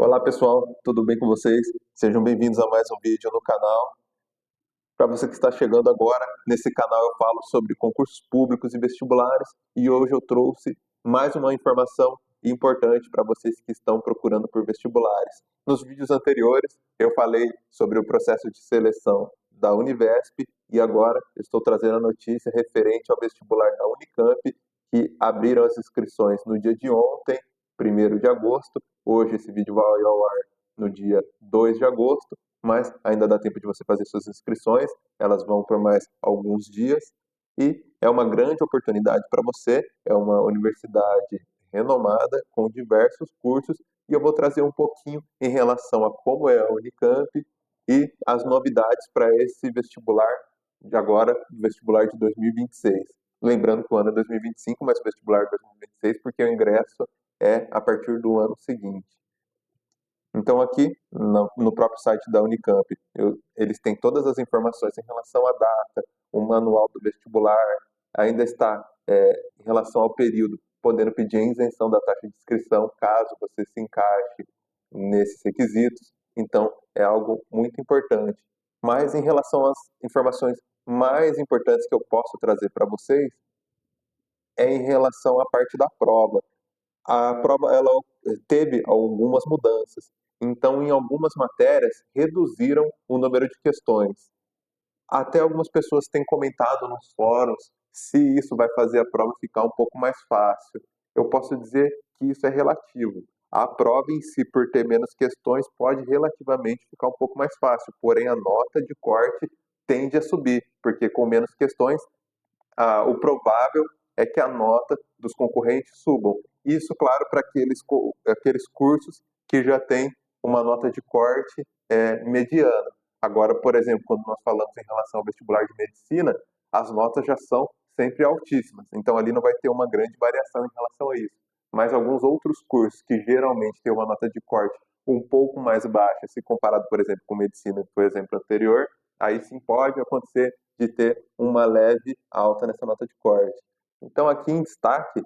Olá pessoal, tudo bem com vocês? Sejam bem-vindos a mais um vídeo no canal. Para você que está chegando agora, nesse canal eu falo sobre concursos públicos e vestibulares e hoje eu trouxe mais uma informação importante para vocês que estão procurando por vestibulares. Nos vídeos anteriores eu falei sobre o processo de seleção da Univesp e agora eu estou trazendo a notícia referente ao vestibular da Unicamp, que abriram as inscrições no dia de ontem, 1º de agosto. Hoje esse vídeo vai ao ar no dia 2 de agosto, mas ainda dá tempo de você fazer suas inscrições, elas vão por mais alguns dias, e é uma grande oportunidade para você, é uma universidade renomada, com diversos cursos, e eu vou trazer um pouquinho em relação a como é a Unicamp e as novidades para esse vestibular de agora, vestibular de 2026. Lembrando que o ano é 2025, mas o vestibular é 2026, porque o ingresso é a partir do ano seguinte. Então, aqui no próprio site da Unicamp, eles têm todas as informações em relação à data, o manual do vestibular, ainda está em relação ao período, podendo pedir a isenção da taxa de inscrição, caso você se encaixe nesses requisitos. Então, é algo muito importante. Mas, em relação às informações mais importantes que eu posso trazer para vocês, é em relação à parte da prova. A prova ela teve algumas mudanças. Então, em algumas matérias, reduziram o número de questões. Até algumas pessoas têm comentado nos fóruns se isso vai fazer a prova ficar um pouco mais fácil. Eu posso dizer que isso é relativo. A prova em si, por ter menos questões, pode relativamente ficar um pouco mais fácil, porém a nota de corte tende a subir, porque com menos questões o provável é que a nota dos concorrentes subam. Isso, claro, para aqueles cursos que já têm uma nota de corte mediana. Agora, por exemplo, quando nós falamos em relação ao vestibular de medicina, as notas já são sempre altíssimas. Então, ali não vai ter uma grande variação em relação a isso. Mas alguns outros cursos que geralmente têm uma nota de corte um pouco mais baixa, se comparado, por exemplo, com medicina, por exemplo, anterior, aí sim pode acontecer de ter uma leve alta nessa nota de corte. Então, aqui em destaque,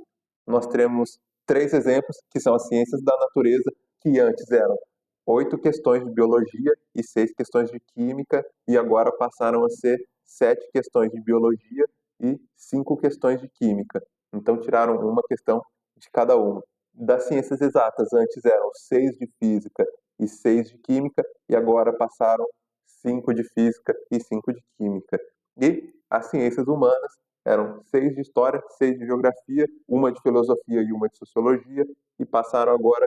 nós temos 3 exemplos, que são as ciências da natureza, que antes eram 8 questões de biologia e 6 questões de química, e agora passaram a ser 7 questões de biologia e 5 questões de química. Então, tiraram uma questão de cada uma. Das ciências exatas, antes eram 6 de física e 6 de química, e agora passaram 5 de física e 5 de química. E as ciências humanas eram 6 de história, 6 de geografia, uma de filosofia e uma de sociologia, e passaram agora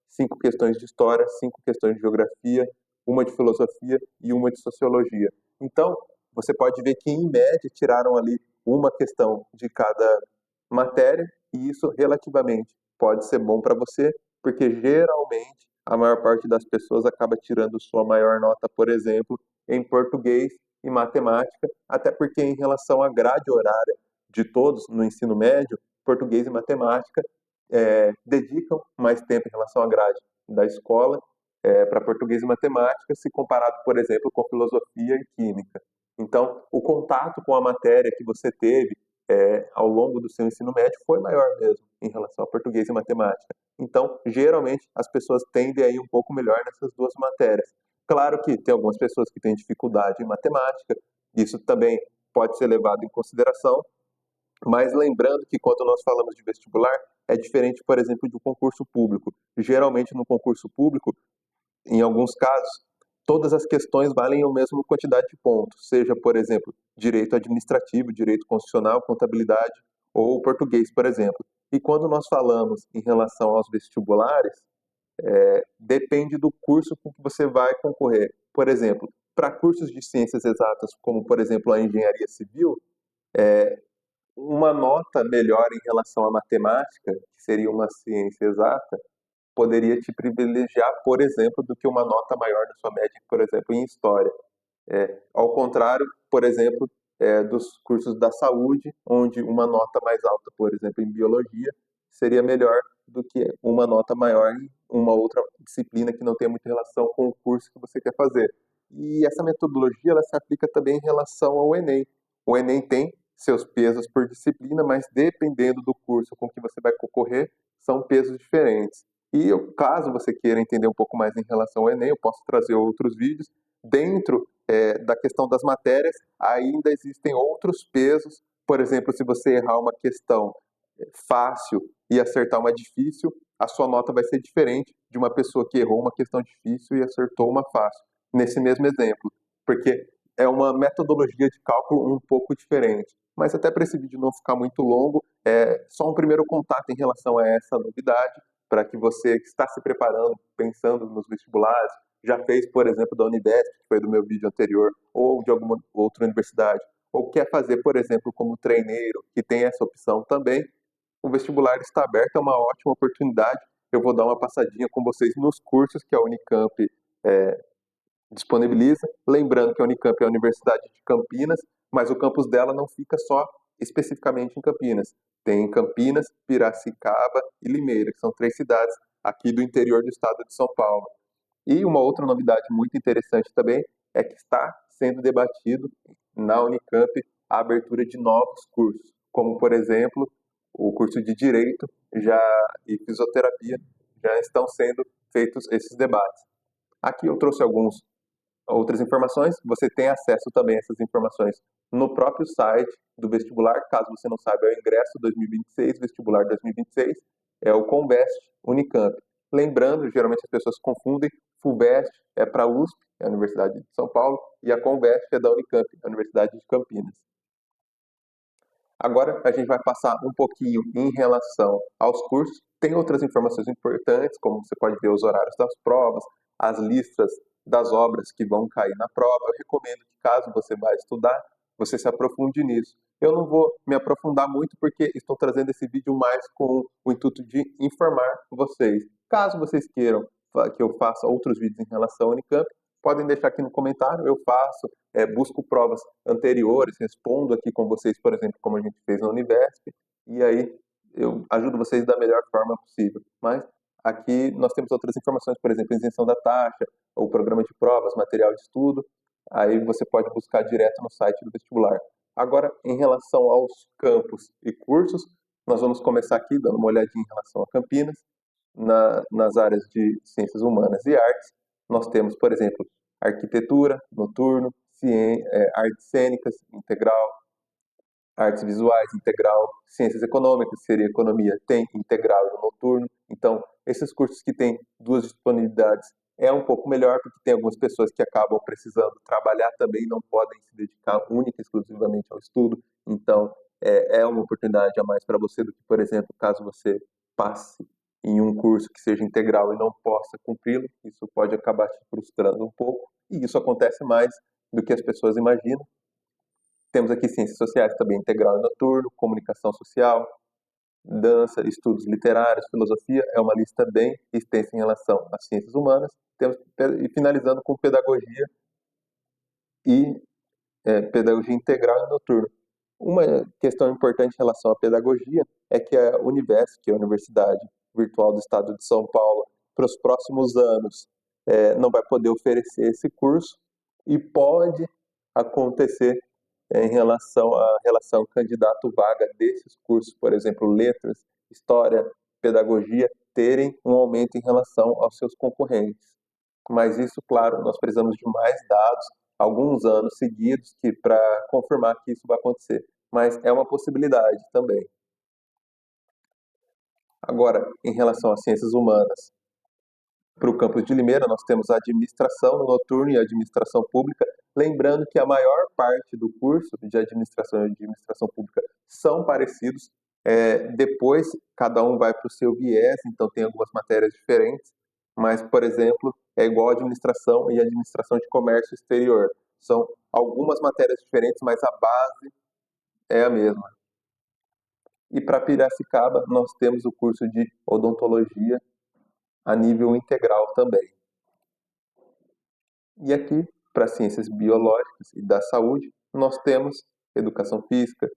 5 questões de história, 5 questões de geografia, uma de filosofia e uma de sociologia. Então, você pode ver que, em média, tiraram ali uma questão de cada matéria, e isso relativamente pode ser bom para você, porque geralmente a maior parte das pessoas acaba tirando sua maior nota, por exemplo, em português e matemática, até porque em relação à grade horária de todos no ensino médio, português e matemática dedicam mais tempo em relação à grade da escola para português e matemática, se comparado, por exemplo, com filosofia e química. Então, o contato com a matéria que você teve ao longo do seu ensino médio foi maior mesmo em relação a português e matemática. Então, geralmente, as pessoas tendem a ir um pouco melhor nessas duas matérias. Claro que tem algumas pessoas que têm dificuldade em matemática, isso também pode ser levado em consideração, mas lembrando que quando nós falamos de vestibular, é diferente, por exemplo, de um concurso público. Geralmente, no concurso público, em alguns casos, todas as questões valem a mesma quantidade de pontos, seja, por exemplo, direito administrativo, direito constitucional, contabilidade ou português, por exemplo. E quando nós falamos em relação aos vestibulares, depende do curso com que você vai concorrer. Por exemplo, para cursos de ciências exatas, como, por exemplo, a engenharia civil, uma nota melhor em relação à matemática, que seria uma ciência exata, poderia te privilegiar, por exemplo, do que uma nota maior da sua média, por exemplo, em história. Ao contrário, por exemplo, dos cursos da saúde, onde uma nota mais alta, por exemplo, em biologia, seria melhor do que uma nota maior em uma outra disciplina que não tem muita relação com o curso que você quer fazer. E essa metodologia ela se aplica também em relação ao Enem. O Enem tem seus pesos por disciplina, mas dependendo do curso com que você vai concorrer, são pesos diferentes. E caso você queira entender um pouco mais em relação ao Enem, eu posso trazer outros vídeos. Dentro da questão das matérias, ainda existem outros pesos. Por exemplo, se você errar uma questão fácil e acertar uma difícil, a sua nota vai ser diferente de uma pessoa que errou uma questão difícil e acertou uma fácil. Nesse mesmo exemplo, porque é uma metodologia de cálculo um pouco diferente. Mas até para esse vídeo não ficar muito longo, é só um primeiro contato em relação a essa novidade, para que você que está se preparando, pensando nos vestibulares, já fez, por exemplo, da Univesp, que foi do meu vídeo anterior, ou de alguma outra universidade, ou quer fazer, por exemplo, como treineiro, que tem essa opção também, o vestibular está aberto, é uma ótima oportunidade. Eu vou dar uma passadinha com vocês nos cursos que a Unicamp é, disponibiliza. Lembrando que a Unicamp é a Universidade de Campinas, mas o campus dela não fica só especificamente em Campinas. Tem Campinas, Piracicaba e Limeira, que são 3 cidades aqui do interior do estado de São Paulo. E uma outra novidade muito interessante também é que está sendo debatido na Unicamp a abertura de novos cursos, como por exemplo o curso de Direito e Fisioterapia já estão sendo feitos esses debates. Aqui eu trouxe algumas outras informações, você tem acesso também a essas informações no próprio site do vestibular, caso você não saiba, é o Ingresso 2026, Vestibular 2026, é o Convest Unicamp. Lembrando, geralmente as pessoas confundem, FUVEST é para a USP, é a Universidade de São Paulo, e a Convest é da Unicamp, a Universidade de Campinas. Agora a gente vai passar um pouquinho em relação aos cursos. Tem outras informações importantes, como você pode ver os horários das provas, as listas das obras que vão cair na prova. Eu recomendo que, caso você vá estudar, você se aprofunde nisso. Eu não vou me aprofundar muito porque estou trazendo esse vídeo mais com o intuito de informar vocês. Caso vocês queiram que eu faça outros vídeos em relação ao Unicamp, podem deixar aqui no comentário, eu faço, busco provas anteriores, respondo aqui com vocês, por exemplo, como a gente fez na Univesp, e aí eu ajudo vocês da melhor forma possível. Mas aqui nós temos outras informações, por exemplo, isenção da taxa, o programa de provas, material de estudo, aí você pode buscar direto no site do vestibular. Agora, em relação aos campos e cursos, nós vamos começar aqui dando uma olhadinha em relação a Campinas, nas áreas de ciências humanas e artes. Nós temos, por exemplo, arquitetura, noturno, artes cênicas, integral, artes visuais, integral, ciências econômicas, seria economia, tem integral e noturno. Então, esses cursos que têm duas disponibilidades é um pouco melhor, porque tem algumas pessoas que acabam precisando trabalhar também, não podem se dedicar única e exclusivamente ao estudo. Então, é uma oportunidade a mais para você do que, por exemplo, caso você passe em um curso que seja integral e não possa cumpri-lo, isso pode acabar te frustrando um pouco, e isso acontece mais do que as pessoas imaginam. Temos aqui ciências sociais também, integral e noturno, comunicação social, dança, estudos literários, filosofia, é uma lista bem extensa em relação às ciências humanas. E finalizando com pedagogia e pedagogia integral e noturno. Uma questão importante em relação à pedagogia é que a Univesp, que é a Universidade Virtual do Estado de São Paulo, para os próximos anos não vai poder oferecer esse curso e pode acontecer em relação à relação candidato-vaga desses cursos, por exemplo, letras, história, pedagogia, terem um aumento em relação aos seus concorrentes. Mas isso, claro, nós precisamos de mais dados, alguns anos seguidos, para confirmar que isso vai acontecer. Mas é uma possibilidade também. Agora, em relação às ciências humanas, para o campus de Limeira, nós temos a administração noturna e a administração pública. Lembrando que a maior parte do curso de administração e administração pública são parecidos. Depois, cada um vai para o seu viés, então tem algumas matérias diferentes. Mas, por exemplo, é igual a administração e administração de comércio exterior. São algumas matérias diferentes, mas a base é a mesma. E para Piracicaba, nós temos o curso de odontologia a nível integral também. E aqui, para ciências biológicas e da saúde, nós temos educação física,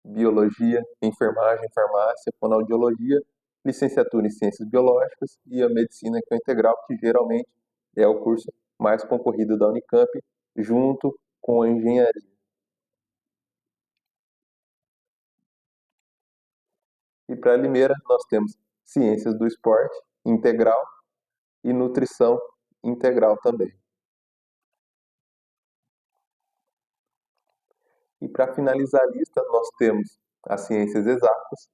biologia, enfermagem, farmácia, fonoaudiologia, licenciatura em ciências biológicas e a medicina que é integral, que geralmente é o curso mais concorrido da Unicamp, junto com a engenharia. E para Limeira, nós temos ciências do esporte, integral e nutrição integral também. E para finalizar a lista, nós temos as ciências exatas,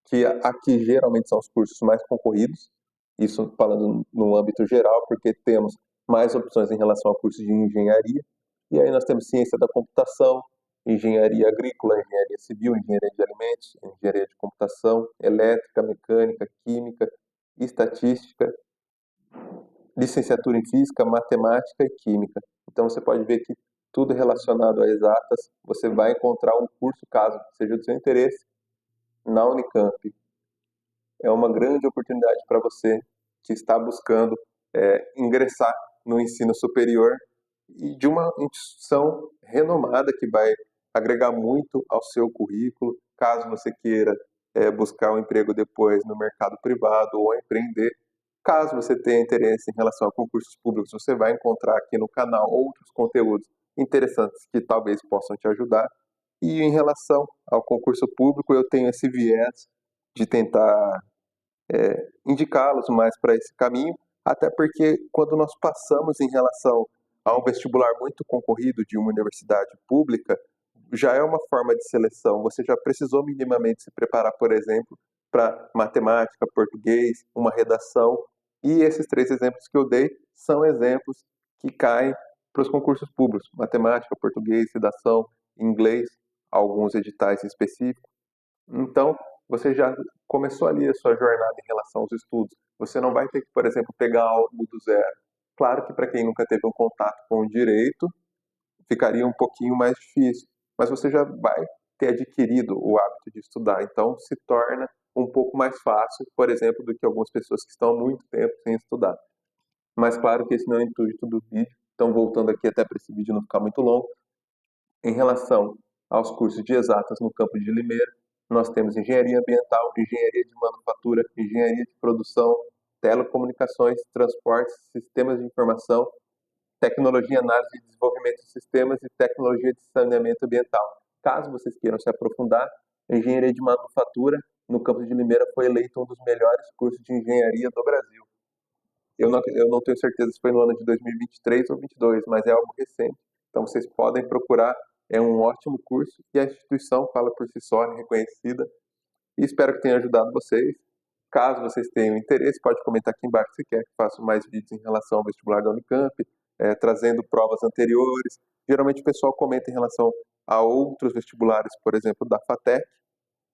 que aqui geralmente são os cursos mais concorridos, isso falando no âmbito geral, porque temos mais opções em relação ao curso de engenharia, e aí nós temos ciência da computação, engenharia agrícola, engenharia civil, engenharia de alimentos, engenharia de computação, elétrica, mecânica, química, estatística, licenciatura em física, matemática e química. Então você pode ver que tudo relacionado a exatas, você vai encontrar um curso, caso seja do seu interesse, na Unicamp. É uma grande oportunidade para você que está buscando ingressar no ensino superior e de uma instituição renomada que vai agregar muito ao seu currículo, caso você queira buscar um emprego depois no mercado privado ou empreender. Caso você tenha interesse em relação a concursos públicos, você vai encontrar aqui no canal outros conteúdos interessantes que talvez possam te ajudar. E em relação ao concurso público, eu tenho esse viés de tentar indicá-los mais para esse caminho, até porque quando nós passamos em relação a um vestibular muito concorrido de uma universidade pública, já é uma forma de seleção. Você já precisou minimamente se preparar, por exemplo, para matemática, português, uma redação. E esses 3 exemplos que eu dei são exemplos que caem para os concursos públicos: matemática, português, redação, inglês, alguns editais específicos. Então, você já começou ali a sua jornada em relação aos estudos. Você não vai ter que, por exemplo, pegar algo do zero. Claro que para quem nunca teve um contato com o direito, ficaria um pouquinho mais difícil, mas você já vai ter adquirido o hábito de estudar, então se torna um pouco mais fácil, por exemplo, do que algumas pessoas que estão há muito tempo sem estudar. Mas claro que esse não é o intuito do vídeo, então voltando aqui até para esse vídeo não ficar muito longo, em relação aos cursos de exatas no campo de Limeira, nós temos engenharia ambiental, engenharia de manufatura, engenharia de produção, telecomunicações, transportes, sistemas de informação, tecnologia, análise e desenvolvimento de sistemas e tecnologia de saneamento ambiental. Caso vocês queiram se aprofundar, a engenharia de manufatura no campus de Limeira foi eleito um dos melhores cursos de engenharia do Brasil. Eu não tenho certeza se foi no ano de 2023 ou 2022, mas é algo recente. Então vocês podem procurar, é um ótimo curso e a instituição fala por si só, é reconhecida. E espero que tenha ajudado vocês. Caso vocês tenham interesse, pode comentar aqui embaixo se quer que faça mais vídeos em relação ao vestibular da Unicamp, trazendo provas anteriores. Geralmente o pessoal comenta em relação a outros vestibulares, por exemplo, da FATEC.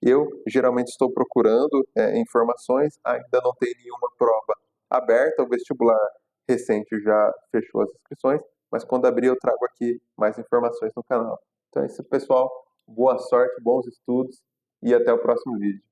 Eu geralmente estou procurando informações, ainda não tem nenhuma prova aberta, o vestibular recente já fechou as inscrições, mas quando abrir eu trago aqui mais informações no canal. Então é isso, pessoal. Boa sorte, bons estudos e até o próximo vídeo.